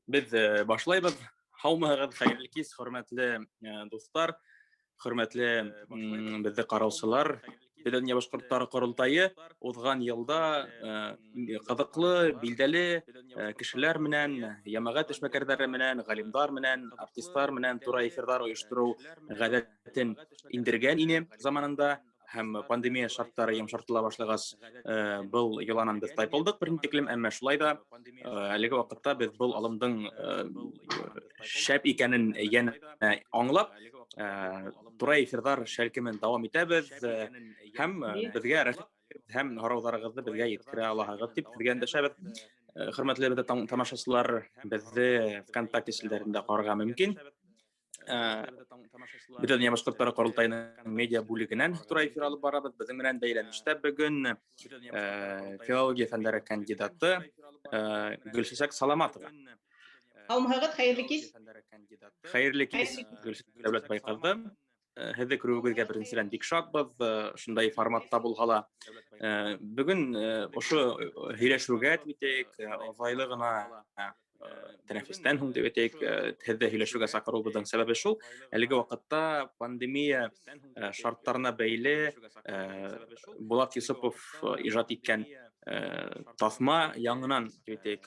Без башлайбыз. Һаумыгыз, хәерле кис, хөрмәтле дуслар, хөрмәтле безне караучылар. Бөтен башкортлар корылтайы узган елда кызыклы, билдәле кешеләр менән, җәмәгать эшмәкәрләре менән, галимдар менән, артистлар менән туры эфирлар оештыру гадәтен индергән ине заманында. Һәм пандемия шарттары йомшартыла башлагач, был йоланан без тайпылдык бернитеклем, әмма шулай да әлеге вакытта без был алымдың шәп икәнен янә аңлап, туры эфирдар шәлкемен дәвам итәбез һәм безгә рәхмәт һәм һорауларыгызны безгә yetkерә алаһыгыз дип сезгә эндәшәбез. Хөрмәтле тамашачылар, безне ВКонтакте челләрендә карарга мөмкин. Бөтен башкортлар корылтайының медиа бүлегеннән туры эфир алып барабыз. Безнең белән бәйләнештә бүген филология фәннәре кандидаты Гөлчәчәк Саламатова. Һаумыгыз, хәерле кис. Хәерле кис, Гөлчәчәк Дәүләтбай кызы. Һеҙҙе күреүегеҙгә беренсенән бик шатбыҙ, шундай форматта булһа ла. Бөгөн ошо һөйләшеүгә тип оҙайлы гына тәнәфестән һуң дип әйтәйек, һеҙҙе һөйләшеүгә саҡырыуыбыҙҙың сәбәбе шул. Әлеге ваҡытта пандемия шарттарына бәйле Булат Йосопов ижад иткән таҫма яңынан дип әйтәйек,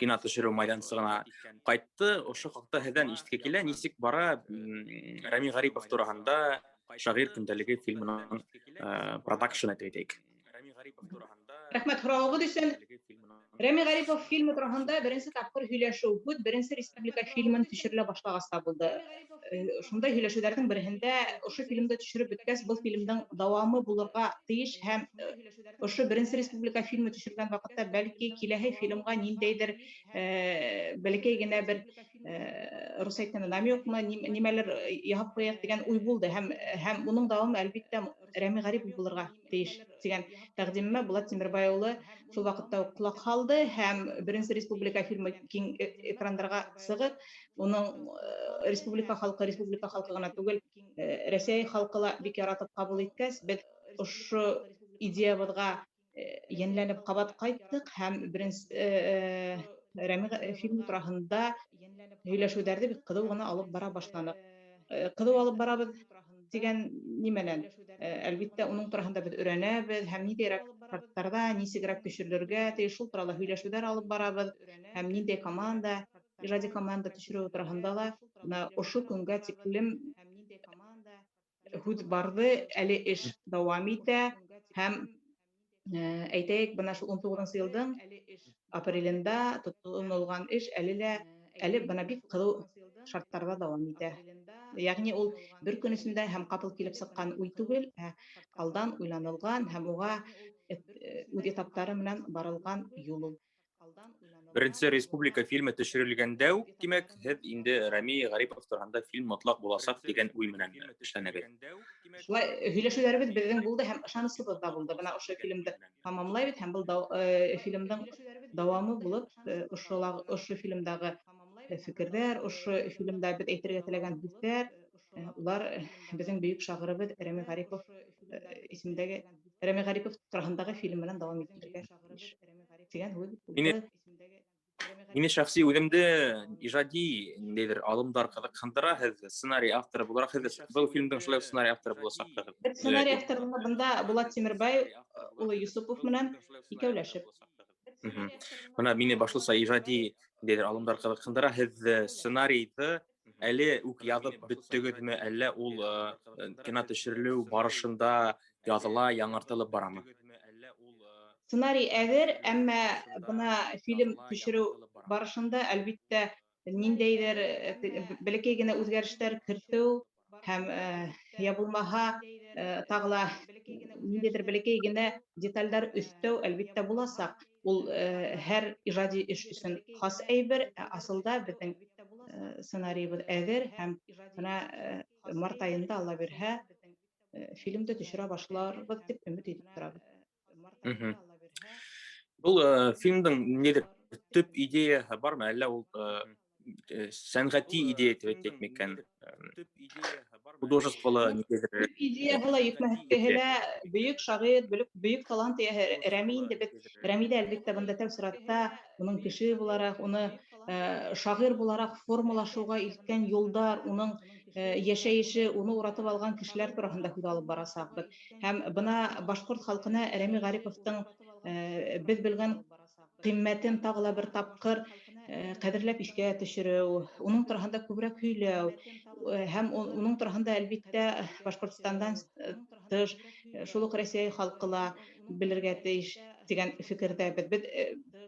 кино төшөрөү майҙансығына ҡайтты. Ошо хаҡта һеҙҙән ишеткә килә. Нисек бара Рәми Ғарипов тураһында «Шағир көндәлеге» фильмының продакшны дип әйтәйек. Рәхмәт һорауығыҙ өсөн. Рәми Ғарипов фильмы тураһында беренсе тапҡыр һөйләшеү һүҙ беренсе республика фильмын төшөрөлә башлағаста булды. Шундай һөйләшеүҙәрҙең береһендә ошо фильмды төшөрөп бөткәс, был фильмдың дауамы булырға тейеш һәм ошо беренсе республика фильмы төшөргән ваҡытта бәлки киләһе фильмға ниндәйҙер бәләкәй генә бер рус әйткәндә намекмы, нимәлер яһап ҡуяйыҡ дигән уй булды һәм уның дауамы әлбиттә Рәми Ғарипов булырға тейеш дигән тәҡдимемә Булат Тимербай улы шул ваҡытта уҡ ҡолаҡ һалды һәм беренсе республика фильмы киң экрандарға сығып, уның республика халҡы ғына түгел, Рәсәй халҡы ла бик яратып ҡабул иткәс, беҙ ошо идеябыҙға йәнләнеп ҡабат ҡайттыҡ һәм беренсе Рәми фильмы тураһында һөйләшеүҙәрҙе бик ҡыҙыу ғына алып бара башланыҡ. Ҡыҙыу алып барабыҙ тигән нимәнән? Әлбиттә, уның тураһында беҙ өйрәнәбеҙ һәм ниндәйерәк шарттарҙа, нисегерәк төшөрөлөргә тейеш, шул турала һөйләшеүҙәр алып барабыҙ һәм ниндәй команда, ижади команда төшөрөү тураһында ла ошо көнгә тиклем һүҙ барҙы, әле эш дауам итә һәм әйтәйек, бына шул 19 йылдың апрелендә тотонолған эш әле бына бик ҡыҙыу шарттарҙа дауам итә. Йәғни ул бер көн эсендә һәм ҡапыл килеп сыҡҡан уй түгел, алдан уйланылған һәм уға үҙ этаптары менән барылған юл. Беренсе республика фильмы төшөрөлгәндә үк, тимәк, һеҙ инде Рәми Ғарипов тураһында фильм мотлаҡ буласаҡ дигән уй менән эшләнегеҙ. Шулай һөйләшеүҙәребеҙ беҙҙең булды һәм ышаныслыбыҙ да булды. Бына ошо фильмды тамамлайбыҙ һәм был фильмдың дауамы булып, ошо фильмдағы фекерҙәр, ошо фильмда беҙ әйтергә теләгән һүҙҙәр, улар беҙҙең бөйөк шағирыбыҙ Рәми Ғарипов исемендәге Рәми Ғарипов тураһындағы фильм менән дауам итергә тигән һүҙ булды. Мине шәхси үҙемде ижади ниндәйҙер алымдар ҡыҙыҡһындыра. Һеҙ сценарий авторы булараҡ, һеҙ был фильмдың шулай сценарий авторы буласаҡһығыҙ. Сценарий авторлығы бында Булат Тимербай улы Йосопов менән икәүләшеп. Бына мине башлыса ижади ниндәйҙер алымдар ҡыҙыҡһындыра. Һеҙ сценарийҙы әле үк яҙып бөттөгөҙмө, әллә ул кино төшөрөлөү барышында яҙыла, яңыртылып барамы? Сценарий әҙер, әммә бына фильм төшөрөү барышында әлбиттә ниндәйҙер бәләкәй генә үҙгәрештәр кертеү һәм я булмаһа тағы ла ниндәйҙер бәләкәй генә детальдар өҫтәү әлбиттә буласаҡ. Ул һәр ижади эш өсөн хас әйбер, асылда беҙҙең сценарийыбыҙ әҙер һәм бына март айында Алла бирһә, фильмды төшөрә башларбыҙ дип өмөт итеп торабыҙ. Был фильмдың ниндәйҙер төп идеяһы бармы, әллә ул сәнгати идея дип әйтик микән, художестволы никәдер Төп идеяһы ла йөкмәткеһелә бөйөк шагыйрь, бөйөк талант ияһе Рәми инде бит. Рәми дә әлбиттә бында тәү сыйратта уның кеше буларак, уны шагыйрь буларак формалашуга илткән юлдар, уның яшәеше, уны уратып алган кешеләр тураһында һүз алып барасакбыз. Һәм бына башкорт халкына Рәми Гариповтың без белгән ҡиммәтен тағы ла бер тапҡыр ҡәҙерләп иҫкә төшөрөү, уның тураһында күберәк һөйләү һәм уның тураһында әлбиттә Башҡортостандан тыш шул уҡ Рәсәй халҡы ла белергә тейеш тигән фекерҙәбеҙ. Беҙ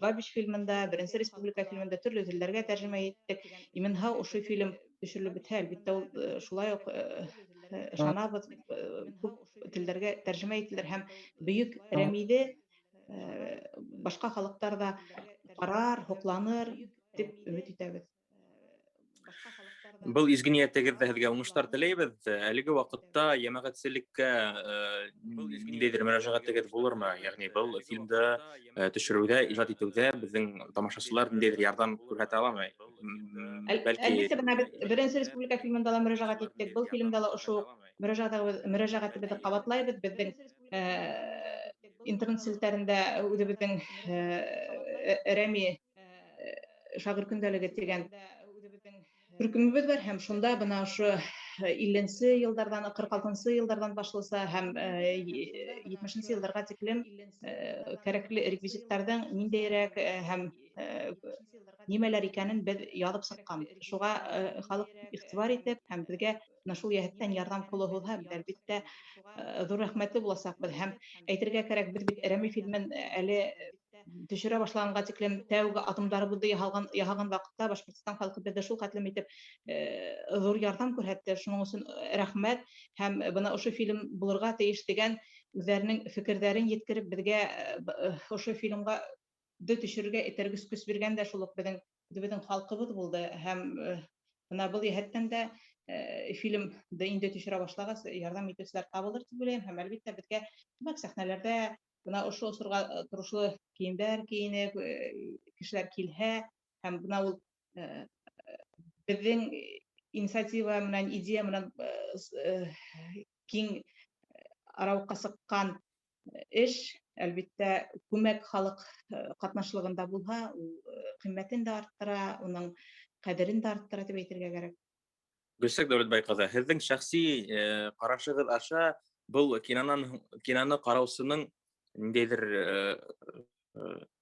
Бабич фильмында, Беренсе Республика фильмында төрлө телдәргә тәржемә иттек. Именһә ошо фильм төшөрөлөп бөтһә, әлбиттә ул шулай уҡ ышанабыҙ, күп телдәргә тәржемә ителер һәм бөйөк Рәмиҙе башҡа халыҡтар ҙа ҡарар, һоҡланыр тип өмөт итәбеҙ. Был изге ниәтегеҙҙә һеҙгә уңыштар теләйбеҙ. Әлеге ваҡытта йәмәғәтселеккә ниндәйҙер мөрәжәғәтегеҙ булырмы? Йәғни был фильмды төшөрөүҙә, ижад итеүҙә беҙҙең тамашасылар ниндәйҙер ярҙам күрһәтә аламы? Әлбиттә, бына беҙ Беренсе Республика фильмында ла мөрәжәғәт иттек. Был фильмда ла ошо мөрәжәғәтебеҙҙе ҡабатлайбыҙ. Беҙҙең интернет селтәрендә үҙебеҙҙең Рәми шағир көндәлеге тигән төркөмөбөҙ бар һәм шунда бына ошо 50-нсе йылдарҙан, 46-нсы йылдарҙан башлыса һәм 70-нче йылдарға тиклем кәрәкле реквизиттарҙың ниндәйерәк һәм нимәләр икәнен беҙ яҙып сыҡҡанбыҙ. Шуға халыҡ иғтибар итеп һәм беҙгә шул йәһәттән ярҙам ҡулы һуҙһа, беҙ әлбиттә ҙур рәхмәтле буласаҡбыҙ һәм әйтергә кәрәк, беҙ бит Рәми фильмен әле төшөрә башлағанға тиклем тәүге адымдарыбыҙҙы яһаған ваҡытта Башҡортостан халҡы беҙҙе шул хәтлем итеп ҙур ярҙам күрһәтте. Шуның өсөн рәхмәт һәм бына ошо фильм булырға тейеш тигән үҙҙәренең фекерҙәрен еткереп беҙгә ошо фильмға төшөрөргә этәргес көс биргән дә шул уҡ беҙҙең халҡыбыҙ булды һәм бына был йәһәттән дә фильмды инде төшөрә башлағас, ярҙам итеүселәр табылыр тип уйлайым һәм әлбиттә беҙгә күп сәхнәләрҙә бына ошо осорға торошло кейемдәр кейенеп, кешеләр килһә һәм бына ул беҙҙең инициатива менән, идея менән киң арауыҡҡа сыҡҡан эш, әлбиттә, күмәк халыҡ ҡатнашлығында булһа, ҡиммәтен дә арттыра, уның ҡәҙерен дә арттыра тип әйтергә кәрәк. Гөлсәк Дәүләтбай ҡыҙы, һеҙҙең шәхси ҡарашығыҙ аша был киноны ҡараусының ниндәйҙер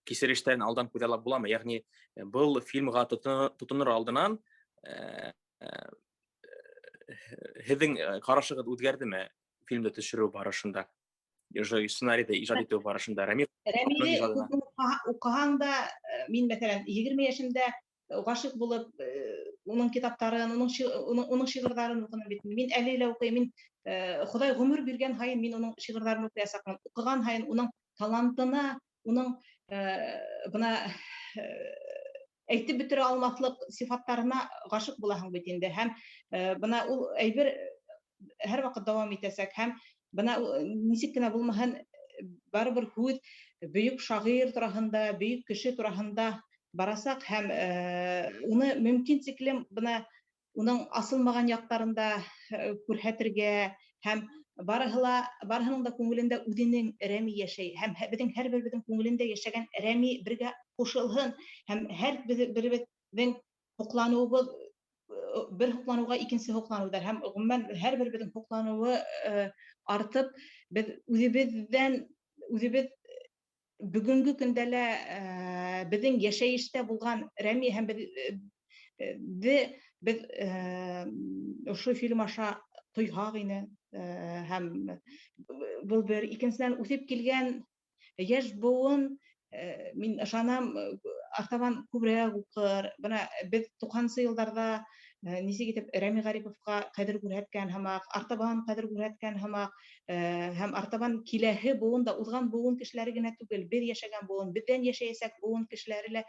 кисерештәрен алдан күҙаллап буламы? Йәғни был фильмға тотонор алдынан һеҙҙең ҡарашығыҙ үҙгәрҙеме фильмды төшөрөү барышында? Сценарийҙы ижад итеү барышында? Рәмиҙе уҡыһаң да, мин, мәҫәлән, 20 йәшемдә ғашиҡ булып, уның китаптарын, уның шиғырҙарын уҡыным бит. Мин әле лә уҡыйым. Мин Хоҙай ғүмер биргән һайын мин уның шиғырҙарын уҡыясаҡмын. Уҡыған һайын уның талантына, уның бына әйтеп бөтөрә алмаҫлыҡ сифаттарына ғашиҡ булаһың бит инде. Һәм бына ул әйбер һәр ваҡыт дауам итәсәк. Һәм бына нисек кенә булмаһын, барыбер һүҙ бөйөк шағир тураһында, бөйөк кеше тураһында барасаҡ һәм уны мөмкин тиклем бына уның асылмаған яҡтарында күрһәтергә һәм барыһының да күңелендә үҙенең Рәми йәшәй һәм беҙҙең һәр беребеҙҙең күңелендә йәшәгән Рәми бергә ҡушылһын һәм һәр беребеҙҙең һоҡланыуыбыҙ, бер һоҡланыуға икенсе һоҡланыуҙар һәм ғөмүмән һәр беребеҙҙең һоҡланыуы артып, беҙ үҙебеҙ бөгөнгө көндә лә беҙҙең йәшәйештә булған Рәми һәм беҙ ошо фильм аша тойһаҡ ине һәм был бер. Икенсенән, үҫеп килгән йәш быуын, мин ышанам, артабан күберәк уҡыр. Бына беҙ 90-сы йылдарҙа нисек итеп Рәми Ғариповҡа ҡәҙер күрһәткән һымаҡ, артабан ҡәҙер күрһәткән һымаҡ һәм артабан киләһе быуын да, уҙған быуын кешеләре генә түгел, беҙ йәшәгән быуын, беҙҙән йәшәйәсәк быуын кешеләре лә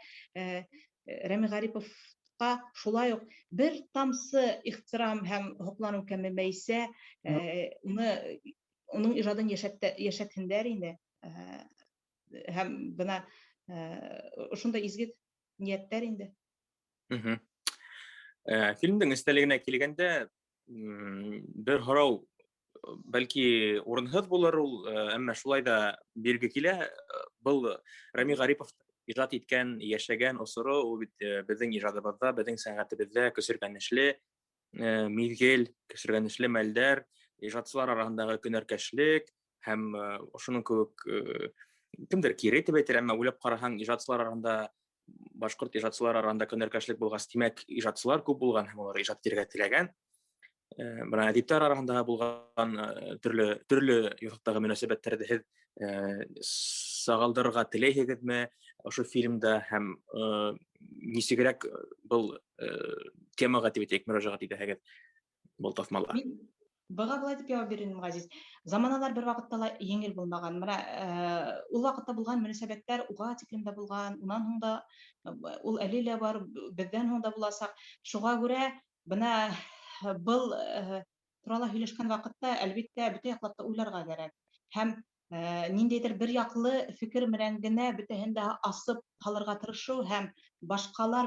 Рәми Ғариповҡа шулай уҡ бер тамсы ихтирам һәм һоҡланыу кәмемәйсә, уның ижадын йәшәтһендәр ине. Һәм бына ошондай изге ниәттәр инде. Фильмдың эстәлегенә килгәндә, бер һорау бәлки урынһыҙ булыр ул, әммә шулай да бирге килә. Был Рәми Гарипов ижад иткән, йәшәгән осоры, ул бит безнең ижадыбызда, безнең сәнгатебездә көсөргәнешле миҙгел, көсөргәнешле мәлдәр, ижадсылар араһындағы көнәркәшлек һәм ошоның кеүек кемдер кире итеп әйтер, әммә уйлап ҡараһаң, ижадсылар араһында, башҡорт ижадсылар араһында көнәркәшлек булғас, тимәк, ижадсылар күп булған һәм улар ижад итергә теләгән. Бына әҙиптәр араһында булған төрлө юҫыҡтағы мөнәсәбәттәрҙе һеҙ сағалдырырға теләйһегеҙме ошо фильмда һәм нисегерәк был темаға тип әйтәйек, мөрәжәғәт итәһегеҙ был таҫмала? Мин быға былай дип яуап бирәм, Ғәзиз. Заманалар бер ваҡытта ла еңел булмаған. Менә ул ваҡытта булған мөнәсәбәттәр уға тиклем дә булған, унан һуң да ул әле лә бар, беҙҙән һуң да буласаҡ. Шуға күрә бына был турала һөйләшкән ваҡытта, әлбиттә, бөтә яҡлап та уйларға кәрәк. Һәм ниндәйҙер бер яҡлы фекер менән генә бөтәһен дә асып һалырға тырышыу һәм башҡалар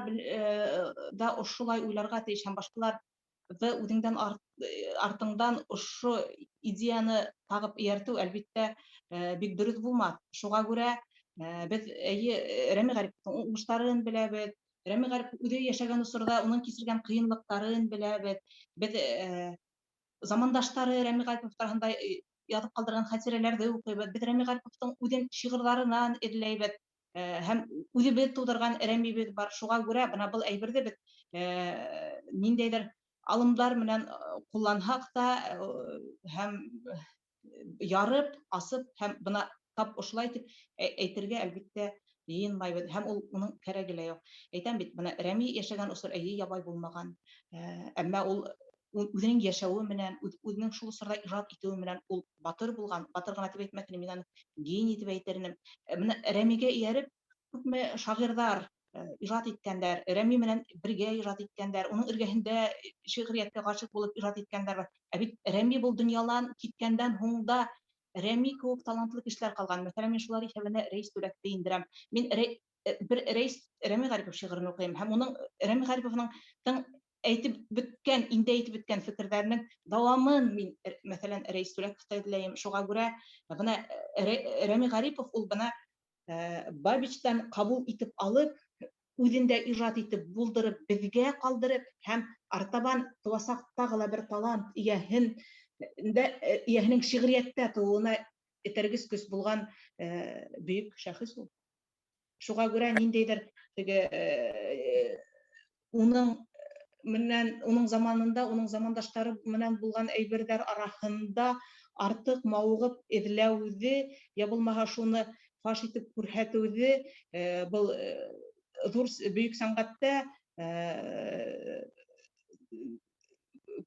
да ошолай уйларға тейеш һәм башҡалар үҙеңдән артыңдан ошо идеяны тағып эйәртеү, әлбиттә, бик дөрөҫ булмаҫ. Шуға күрә беҙ Рәми Ғариповтың уңыштарын беләбеҙ, Рәми Ғарипов үҙе йәшәгән осорҙа уның кисергән ҡыйынлыҡтарын беләбеҙ. Беҙ замандаштары Рәми Ғарипов тураһында яҙып ҡалдырған хәтирәләрҙе уҡыйбыҙ. Беҙ Рәми Ғариповтың үҙен шиғырҙарынан эҙләйбеҙ һәм үҙебеҙ тыуҙырған Рәмибеҙ бар. Шуға күрә бына был әйберҙе беҙ ниндәйҙер алымдар менән ҡулланһаҡ та һәм ярып, асып һәм бына тап ошолай тип әйтергә, әлбиттә, йыйынмайбыҙ һәм уның кәрәге лә юҡ. Әйтәм бит, бына Рәми йәшәгән осор ябай булмаған, әммә ул үҙенең йәшәүе менән, үҙенең шул осорҙа ижад итеүе менән ул батыр булған. Батыр ғына тип әйтмәҫ инем, мин аны гений тип әйтер инем. Бына Рәмигә эйәреп, күпме шағирҙар ижад иткәндәр, Рәми менән бергә ижад иткәндәр, уның эргәһендә шиғриәткә ғашиҡ булып ижад иткәндәр бар. Ә бит Рәми был донъянан киткәндән һуң да Рәми кеүек талантлы кешеләр ҡалған. Мәҫәлән, мин шулар иҫәбенә Рәйес Түләкте индерәм. Мин бер Рәми Ғарипов шиғырын уҡыйым һәм уның Рәми Ғариповның әйтеп бөткән, инде әйтеп бөткән фекерҙәренең дауамын мин, мәҫәлән, Рәйес Түләковта эҙләйем. Шуға күрә бына Рәми Ғарипов ул бына Бабичтан ҡабул итеп алып, үҙендә ижад итеп, булдырып, беҙгә ҡалдырып һәм артабан тыуасаҡ тағы ла бер талант эйәһенең шиғриәттә тыуыуына этәргес көс булған бөйөк шәхес ул. Шуға күрә ниндәйҙер уның заманында, уның замандаштары менән булған әйберҙәр араһында артыҡ мауығып эҙләүҙе, йә булмаһа шуны фаш итеп күрһәтеүҙе был ҙур бөйөк сәнғәттә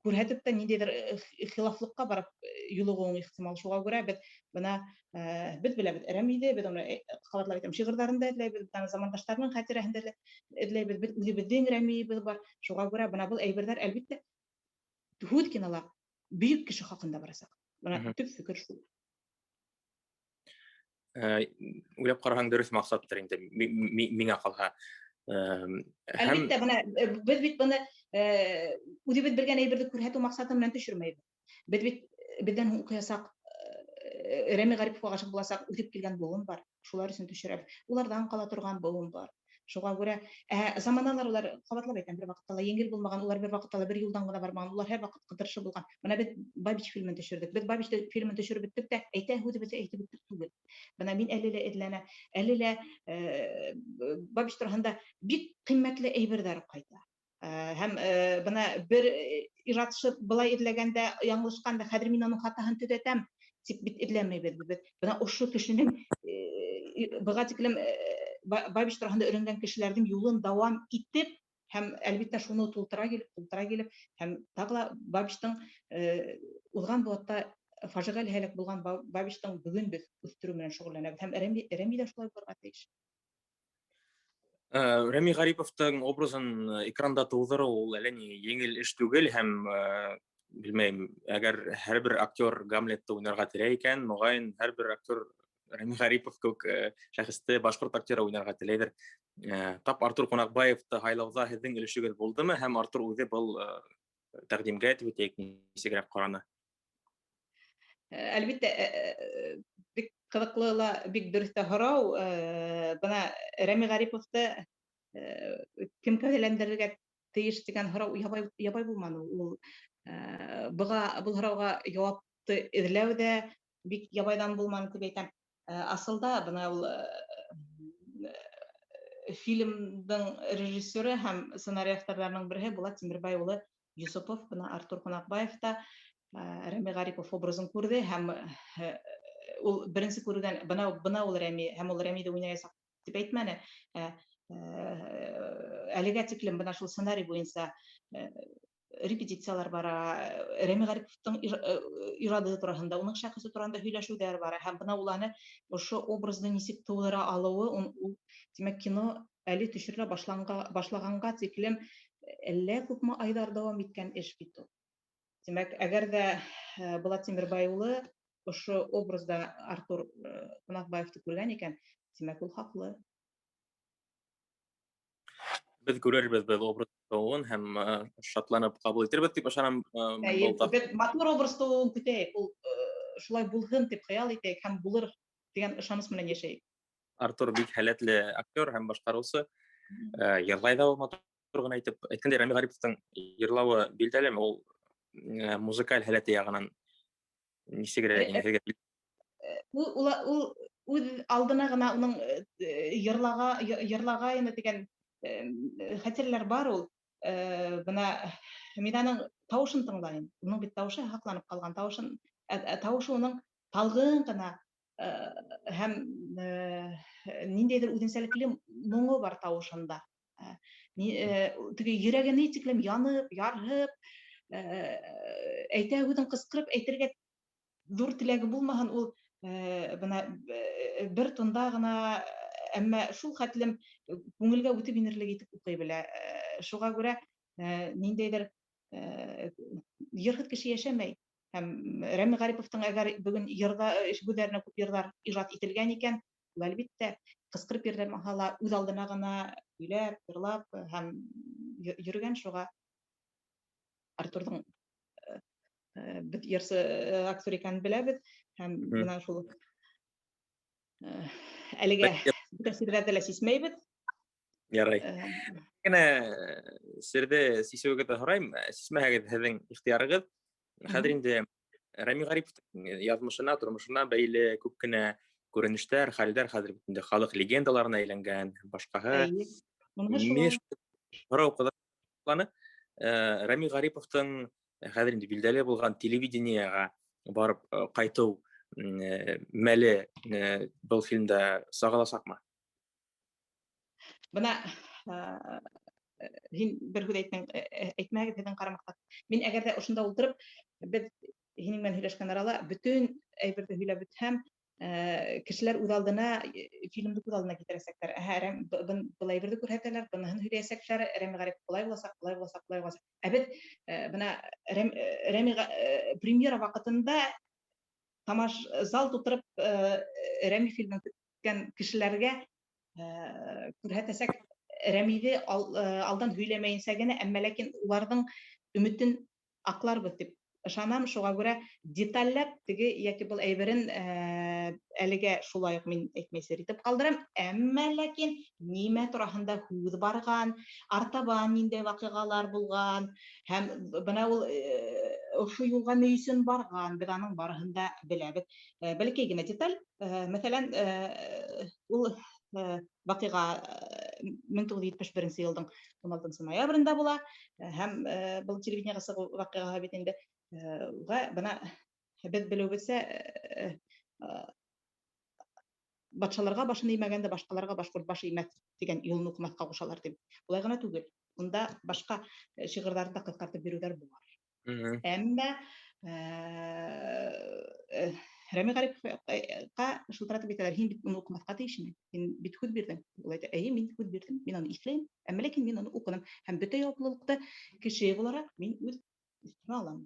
күрһәтеп тә ниндәйҙер хилафлыҡҡа барып юлығыуың ихтимал. Шуға күрә беҙ бына беҙ беләбеҙ Рәмиҙе, беҙ уны ҡабатлап әйтәм, шиғырҙарында эҙләйбеҙ, замандаштарының хәтирәһендә эҙләйбеҙ, беҙ үҙебеҙҙең Рәмиебеҙ бар. Шуға күрә бына был әйберҙәр, әлбиттә, һүҙ кинола бөйөк кеше хаҡында барасаҡ. Бына төп фекер шул. Уйлап ҡараһаң, дөрөҫ маҡсаттыр инде миңә ҡалһа. Әлбиттә, бына беҙ бит быны үҙебеҙ белгән әйберҙе күрһәтеү маҡсаты менән төшөрмәйбеҙ. Беҙ бит беҙҙән һуң уҡыясаҡ, Рәми Ғариповҡа ғашиҡ буласаҡ, үҫеп килгән быуын бар. Шулар өсөн төшөрәбеҙ. Уларҙан ҡала торған быуын бар. Шуға күрә заманалар улар, ҡабатлап әйтәм, бер ваҡытта ла еңел булмаған, улар бер ваҡытта ла бер юлдан ғына бармаған, улар һәр ваҡыт ҡыҙыршы булған. Бына беҙ Бабич фильмын төшөрҙөк. Беҙ Бабич фильмын төшөрөп бөттөк тә, әйтә һүҙебеҙҙе әйтеп бөттөк түгел. Бына мин әле лә эҙләнә, әле лә Бабич тураһында бик ҡиммәтле әйберҙәр ҡайта. Һәм бына бер ижадсы былай эҙләгәндә яңылышҡан, хәҙер мин уның хатаһын төҙәтәм тип бит эҙләмәйбеҙ. Бына ошо кешенең быға тиклем Бабич тураһында өйрәнгән кешеләрҙең юлын дауам итеп һәм, әлбиттә, шуны тултыра килеп, һәм тағы ла Бабичтың уҙған быуатта фажиғәле һәләк булған Бабичтың бөгөн беҙ үҫтереү менән шөғөлләнәбеҙ. Һәм Рәми дә шулай булырға тейеш. Рәми Ғариповтың образын экранда тыуҙырыу ул әллә ни еңел эш түгел һәм, белмәйем, әгәр һәр бер актер Гамлетты уйнарға теләй икән, моғайын, һәр бер актер Рәми Гарипов кеүек шәхесте башҡорт актеры уйнарға теләйҙер. Тап Артур Ҡунаҡбаевты һайлауҙа һеҙҙең өлөшөгөҙ булдымы һәм Артур үҙе был тәҡдимгә тип нисегерәк ҡараны? Әлбиттә, бик ҡыҙыҡлы ла, бик дөрөҫ тә һорау. Бына Рәми Ғариповты кем кәүҙәләндерергә тейеш тигән һорау ябай булманы. Ул был һорауға яуапты эҙләү ҙә бик ябайҙан булманы тип әйтәм. Асылда бына ул фильмдың режиссеры һәм сценарий авторҙарының береһе Булат Тимербай улы Юсупов, бына Артур Ҡунаҡбаев та Рәми Ғарипов образын күрҙе һәм ул беренсе күрүҙән бына ул Рәми һәм ул Рәмиҙе уйнаясаҡ тип әйтмәне. Әлегә тиклем бына шул сценарий буйынса репетициялар бара, Рәми Ғариповтың ижады тураһында, уның шәхесе тураһында һөйләшеүҙәр бара һәм бына ул аны ошо образды нисек тыуҙыра алыуы, ул тимәк кино әле төшөрөлә башлағанға тиклем әллә күпме айҙар дауам иткән эш бит ул. Тимәк, әгәр ҙә Булат Тимербай улы ошо образда Артур Ҡунаҡбаевты күргән икән, тимәк, ул хаҡлы. Беҙ күрербеҙ был образ тыуыуын һәм шатланып ҡабул итербеҙ тип ышанам. Беҙ матур образ тыуыуын көтәйек, ул шулай булһын тип хыял итәйек һәм булыр дигән ышаныс менән йәшәйек. Артур бик һәләтле актер һәм башҡарыусы. Йырлай ҙа ул матур ғына итеп. Әйткәндәй, Рәми Ғариповтың йырлауы билдәлеме, ул музыкаль һәләте яғынан нисегерәк? Ул үҙ алдына ғына уның йырлағайны дигән хәтерләр бар ул. Бына мин аның тауышын тыңлайым. Уның бит тауышы һаҡланып ҡалған. Тауышы уның талғын ғына һәм ниндәйҙер үҙенсәлекле моңо бар тауышында. Теге йөрәге ни тиклем янып, ярһып, әйтә һүҙен ҡысҡырып әйтергә ҙур теләге булмаһын, ул бына бер тонда ғына, әммә шул хәтлем күңелгә үтеп инерлек итеп уҡый белә. Шуға күрә ниндәйҙер йырһыҙ кеше йәшәмәй. Һәм Рәми Ғариповтың әгәр бөгөн үҙҙәренә күп йырҙар ижад ителгән икән, ул әлбиттә ҡысҡырып йөрҙәмәһә ла үҙ алдына ғына һөйләп, йырлап һәм йөрөгән. Шуға Артурҙың беҙ йырсы актер икәнен беләбеҙ һәм бына шул әлегә бөтә сирҙәрҙе лә сисмәйбеҙ. Ярай. Генә серҙе сисеүегеҙҙе һорайым. Сисмәһәгеҙ, һеҙҙең ихтыярығыҙ. Хәҙер инде Рәми Ғариповтың яҙмышына, тормошона бәйле күп кенә күренештәр, хәлдәр хәҙер инде халыҡ легендаларына әйләнгән, башҡаһы. Мин һорау ҡыҙыҡланы. Рәми Ғариповтың хәҙер инде билдәле булған телевидениеға барып ҡайтыу мәле был фильмда сағыласаҡмы? Бына һин бер һүҙ әйтмәгеҙ һеҙҙең ҡарамаҡта. Мин әгәр ҙә ошонда ултырып, беҙ һинең менән һөйләшкән арала бөтөн әйберҙе һөйләп бөтһәм, кешеләр үҙ алдына фильмды күҙ алдына килтерәсәктәр. Был әйберҙе күрһәтәләр, быныһын һөйләйәсәктәр, Рәми Ғарипов былай буласаҡ, былай буласаҡ, былай буласаҡ. Ә беҙ бына Рәми премьера ваҡытында зал тутырып Рәми фильмын көткән кешеләргә күрһәтәсәк Рәмиҙе алдан һөйләмәйенсә генә, әммә ләкин уларҙың өмөтөн аҡларбыҙ тип ышанам. Шуға күрә деталләп теге йәки был әйберен әлегә шулай уҡ мин әйтмәйсер итеп ҡалдырам. Әммә ләкин нимә тураһында һүҙ барған, артабан ниндәй ваҡиғалар булған һәм бына ул ошо юлға ни өсөн барған, беҙ аның барыһын да беләбеҙ. Бәләкәй генә деталь, мәҫәлән, ул ваҡиға 1971 йылдың 16 ноябрендә була һәм был телевидениеға сығыу ваҡиғаһы бит инде бына беҙ белеүебеҙсә батшаларға башын эймәгәнде башҡаларға башҡорт башы эймәҫ тигән юлын уҡымаҫҡа ҡушалар тип. Улай ғына түгел. Унда башҡа шиғырҙарҙы да ҡыҫҡартып биреүҙәр булар. Әммә Рәми Ғариповҡа шылтыратып әйтәләр, һин бит уны уҡымаҫҡа тейешме? Һин бит һүҙ бирҙең. Ул әйтә, эйе, мин һүҙ бирҙем, мин аны иҫләйем, әммә ләкин мин аны уҡыным һәм бөтә яуаплылыҡты кеше булараҡ мин үҙ өҫтөмә алам.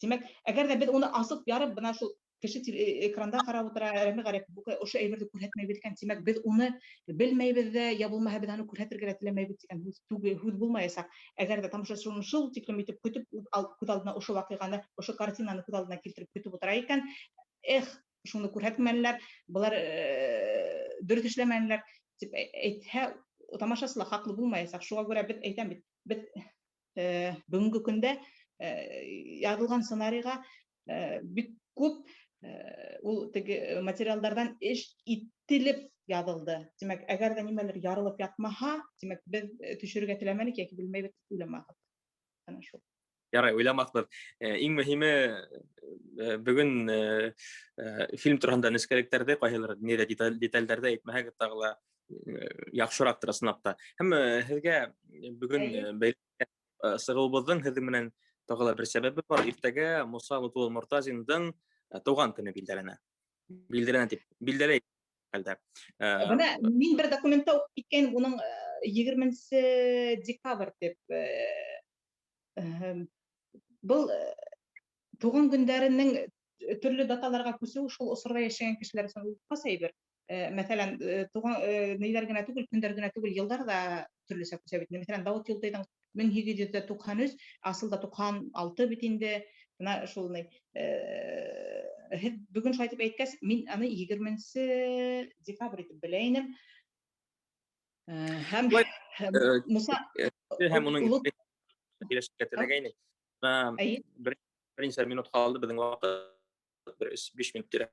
Тимәк, әгәр ҙә беҙ уны асып ярып, бына шул кеше экранда карап утыра, Рәми Гарипов ошо әйберде күрһәтмәйбез икән, тимәк без уны белмәйбез дә, я булмаһа без аны күрһәтергә теләмәйбез дигән һүз булмаячак. Әгәр дә тамашачы шул тиклем итеп көтеп күз алдына ошо вакыйганы, ошо картинаны күз алдына килтереп көтеп утыра икән, шуны күрһәтмәләр, булар дөрес эшләмәләр дип әйтһә, тамашасы ла хаклы булмаячак. Шуңа күрә без әйтәм бит, бүгенге көндә язылган сценарийга бик күп ул теге материалдардан эш ителеп язылды. Демәк, әгәр дә нимәлер ярылып ятмаһа, демәк без төшерергә теләмәдек яки белмәйбез дип уйламадык. Ана шул. Ярай, уйламакбыз. Иң мөһиме бүген фильм турында нескәлекләрдә кайһылар нидә детальләрдә әйтмәһәгез тагыла яхшырактыр сынапта. Һәм һезгә бүген сыгылбызның һезнең менән тагыла бер сәбәбе бар. Иртәгә Муса Лутфул Мортазиндың туган көне билдәләнә. Билдәләй хәлдә. Бына мин бер документта укып киткән, уның 20 декабрь дип был туган көндәренең төрле даталарга күсү шул осырда яшәгән кешеләр өчен касайбер. Мәсәлән, туган ниләр генә түгел, көндәр генә түгел, еллар да төрлесә күсә бит. Мәсәлән, Давыт Юлтайның 1793, асылда 96 бит инде. Менә шул бүген шайтып әйткәс, мин аны 20 декабрь итеп белә инем. Һәм Муса һәм уның килешкә теләгәйне. Беренче минут калды безнең вакыт. 5 минут тирә.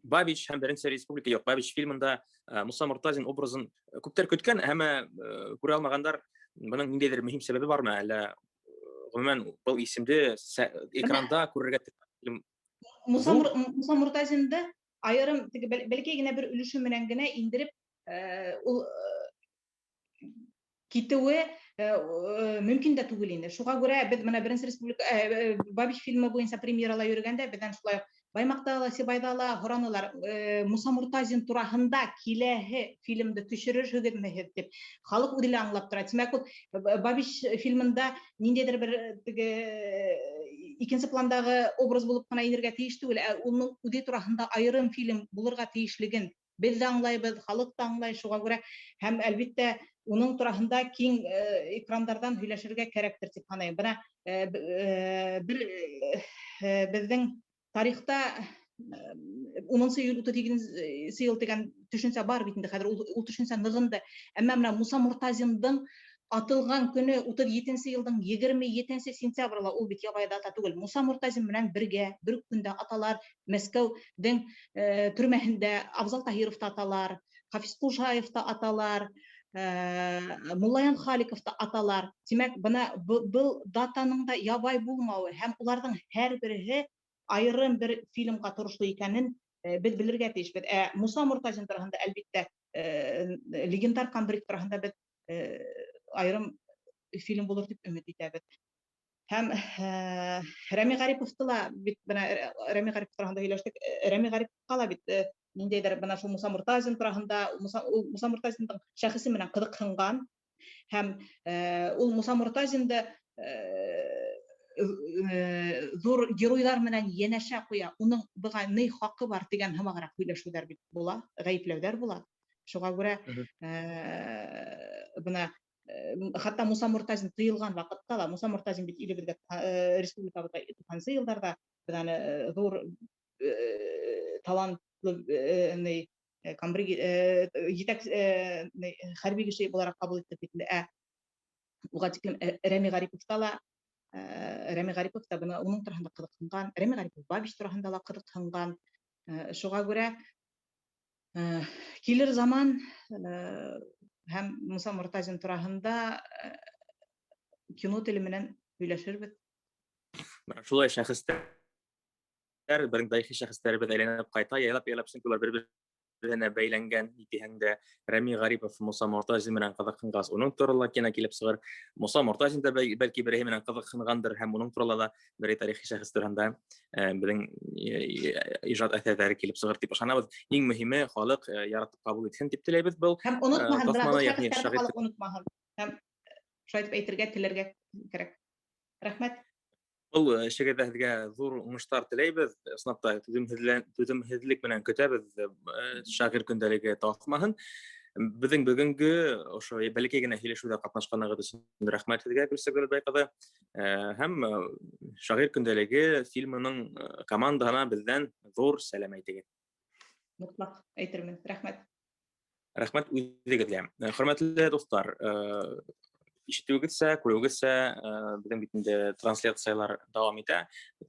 Бабич һәм Беренче Республика юк. Бабич фильмында Муса Мортазин образын күптәр көткән, һәм күрә алмагандар. Моның ниндидер мөһим сәбәбе бармы? Әллә гомумән был исемде экранда күрергә телим. Муса Мортазинды айрым бәлки генә бер өлеше менән генә индереп ул китүе мөмкин дә түгел инде. Шуңа күрә без менә Беренче Республика Бабич фильмы буенча премьерала йөргәндә, бездән шулай Баймакта ла, Сибайда ла һоранылар, Муса Мортазин тураһында киләһе фильмды төшерерһегезме дип. Халык үзе аңлап тора. Тимәк, ул Бабич фильмында ниндидер бер теге икенче пландагы образ булып кына инергә тиеш түгел, уның үзе тураһында айрым фильм булырга тиешлеген без дә аңлайбыз, халык та аңлай. Шуңа күрә һәм әлбәттә уның тураһында киң экрандардан һөйләшергә кирәктер дип саныйм. Бына безнең тарихта 10 июль 38 ел дигән төшенчә бар бит инде. Хәзер ул төшенчә ныгынды. Әмма менә Муса Мортазиндың атылган көне 37 елның 27 сентябрьла ул бит ябай дата түгел. Муса Мортазин белән бергә бер көндә аталар Мәскәүдән төрмәһендә Абзал Таһиров та аталар, Хафиз Кужаев та аталар, Муллаян Халиков та аталар. Тимәк, бына был датаның да ябай булмавы һәм уларның һәрберсе айрым бер фильмга турышлы икәнен без белергә тиешбез. Муса Мортазин турында әлбәттә легендар комбриг турында без айрым фильм булыр дип өмет итәбез. Һәм Рәми Гариповты ла бит бына Рәми Гарипов турында һөйләштек. Рәми Гариповка ла бит ниндәйдер бына шул Муса Мортазин турында, Муса Мортазинның шәхесе менән кызыксынган һәм ул Муса Мортазинды зур геройлар менән янәшә куя. Уның буга ни хакы бар дигән һәмаграк һөйләшүләр бит була, гаепләүләр була. Шуңа күрә бына хәтта Муса Мортазин тыелган вакытта ла, Муса Мортазин бит илебездә республикабызда 90 елларда бер зур талантлы комбриг җитәк хәрби кеше буларак кабул итеп китте. Уга тиклем Рәми Гариповта ла Рәми Гарипов та бына уның турында кызыксынган, Рәми Гарипов Бабич турында ла кызыксынган. Шуңа күрә килер заман һәм Муса Мортазин турында кино теле менән һөйләшербез. Шулай шәхестәр, бер тарихи шәхестәр бит әйләнеп кайта, яйлап сынкылар бер-беренә бәйләнгән итеһәң дә Рәми Гарипов Муса Мортазин менән кызыксынгас, уның турында кино килеп сыгыр. Муса Мортазин да бәлки берәһе менән кызыксынгандыр һәм уның турында да бер тарихи шәхес турында безнең иҗат әсәрләре килеп сыгыр дип ышанабыз. Иң мөһиме халык яратып кабул итһен дип теләйбез. Был һәм унутмаһын, халык унутмаһын. Һәм шайтып әйтергә, теләргә кирәк. Рәхмәт. Ул эшегеҙҙә һеҙгә ҙур уңыштар теләйбеҙ. Ысынлап та түҙемһеҙлек менән көтәбеҙ шағир көндәлеге таҫмаһын. Беҙҙең бөгөнгө ошо бәләкәй генә һөйләшеүҙә ҡатнашҡанығыҙ өсөн рәхмәт һеҙгә, Гөлсәгөл Байҡаҙы. Һәм шағир көндәлеге фильмының командаһына беҙҙән ҙур сәләм әйтегеҙ. Мотлаҡ әйтермен. Рәхмәт. Рәхмәт үҙегеҙгә. Хөрмәтле дуҫтар, ишетеүегеҙсә, күреүегеҙсә, беҙҙең бит инде трансляциялар дауам итә.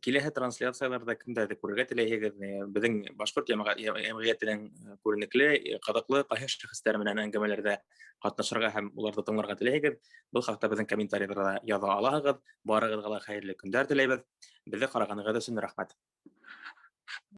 Киләһе трансляцияларҙа кемдәрҙе күрергә теләйһегеҙ? Беҙҙең башҡорт йәмғиәтенең күренекле, ҡыҙыҡлы ҡайһы шәхестәр менән әңгәмәләрҙә ҡатнашырға һәм уларҙы тыңларға теләйһегеҙ? Был хаҡта беҙҙең комментарийҙарҙа яҙа алаһығыҙ. Барығыҙға ла хәйерле көндәр теләйбеҙ. Беҙҙе ҡарағанығыҙ өсөн рәхмәт.